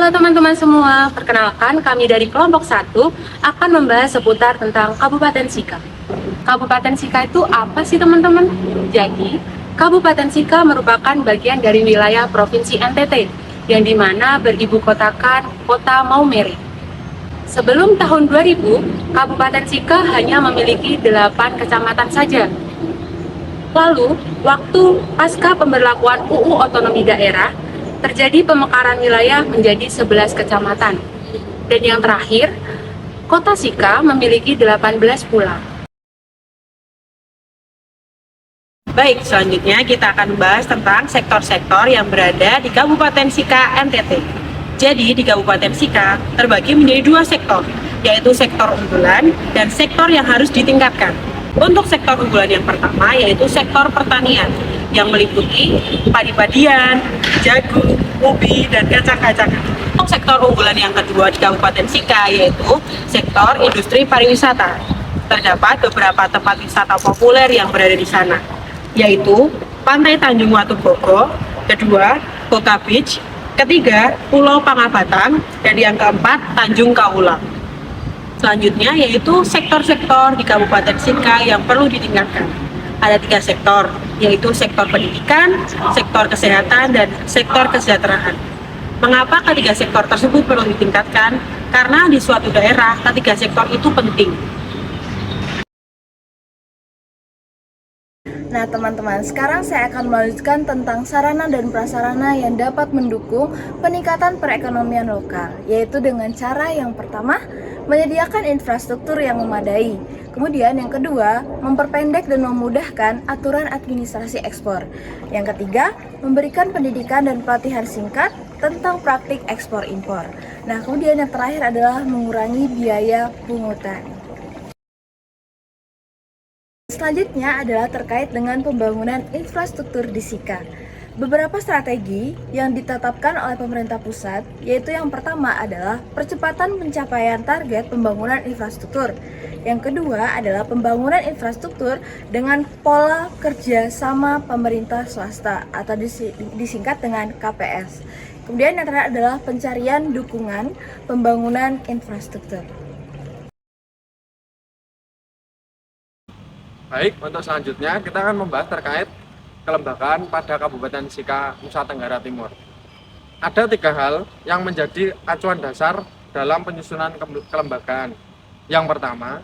Halo teman-teman semua, perkenalkan kami dari kelompok 1 akan membahas seputar tentang Kabupaten Sika. Kabupaten Sika itu apa sih teman-teman? Jadi, Kabupaten Sika merupakan bagian dari wilayah Provinsi NTT, yang dimana beribu kotakan Kota Maumere. Sebelum tahun 2000, Kabupaten Sika hanya memiliki 8 kecamatan saja. Lalu, waktu pasca pemberlakuan UU Otonomi Daerah, terjadi pemekaran wilayah menjadi 11 kecamatan. Dan yang terakhir, Kota Sika memiliki 18 pulau. Baik, selanjutnya kita akan membahas tentang sektor-sektor yang berada di Kabupaten Sika NTT. Jadi, di Kabupaten Sika terbagi menjadi 2 sektor, yaitu sektor unggulan dan sektor yang harus ditingkatkan. Untuk sektor unggulan yang pertama yaitu sektor pertanian, yang meliputi padi-padian, jagung, ubi, dan kacang-kacangan. Untuk sektor unggulan yang kedua di Kabupaten Sika yaitu sektor industri pariwisata. Terdapat beberapa tempat wisata populer yang berada di sana, yaitu Pantai Tanjung Watu Bogo, kedua Kota Beach, ketiga Pulau Pangabatang, dan yang keempat Tanjung Kaulang. Selanjutnya yaitu sektor-sektor di Kabupaten Sika yang perlu ditingkatkan. Ada 3 sektor, yaitu sektor pendidikan, sektor kesehatan, dan sektor kesejahteraan. Mengapa ketiga sektor tersebut perlu ditingkatkan? Karena di suatu daerah, ketiga sektor itu penting. Nah teman-teman, sekarang saya akan melanjutkan tentang sarana dan prasarana yang dapat mendukung peningkatan perekonomian lokal, yaitu dengan cara yang pertama, menyediakan infrastruktur yang memadai. Kemudian yang kedua, memperpendek dan memudahkan aturan administrasi ekspor. Yang ketiga, memberikan pendidikan dan pelatihan singkat tentang praktik ekspor impor. Nah kemudian yang terakhir adalah mengurangi biaya pungutan. Selanjutnya adalah terkait dengan pembangunan infrastruktur di Sika. Beberapa strategi yang ditetapkan oleh pemerintah pusat, yaitu yang pertama adalah percepatan pencapaian target pembangunan infrastruktur. Yang kedua adalah pembangunan infrastruktur dengan pola kerja sama pemerintah swasta atau disingkat dengan KPS. Kemudian yang terakhir adalah pencarian dukungan pembangunan infrastruktur. Baik, untuk selanjutnya kita akan membahas terkait kelembagaan pada Kabupaten Sika, Nusa Tenggara Timur. Ada 3 hal yang menjadi acuan dasar dalam penyusunan kelembagaan. Yang pertama,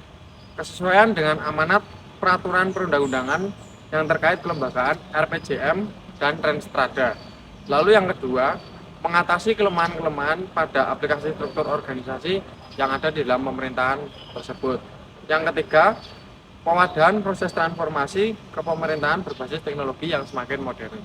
kesesuaian dengan amanat peraturan perundang-undangan yang terkait kelembagaan RPJM dan Renstrada. Lalu yang kedua, mengatasi kelemahan-kelemahan pada aplikasi struktur organisasi yang ada di dalam pemerintahan tersebut. Yang ketiga, pewadahan proses transformasi kepemerintahan berbasis teknologi yang semakin modern.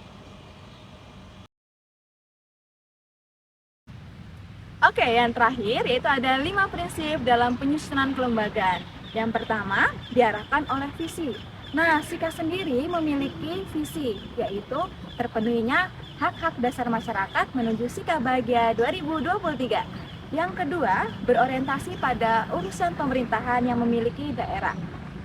Oke, yang terakhir yaitu ada 5 prinsip dalam penyusunan kelembagaan. Yang pertama, diarahkan oleh visi. Nah, Sika sendiri memiliki visi, yaitu terpenuhinya hak-hak dasar masyarakat menuju Sika Bahagia 2023. Yang kedua, berorientasi pada urusan pemerintahan yang memiliki daerah.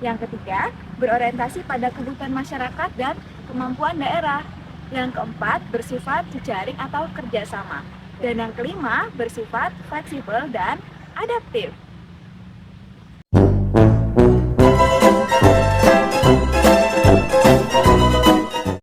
Yang ketiga, berorientasi pada kebutuhan masyarakat dan kemampuan daerah. Yang keempat, bersifat jejaring atau kerjasama. Dan yang kelima, bersifat fleksibel dan adaptif.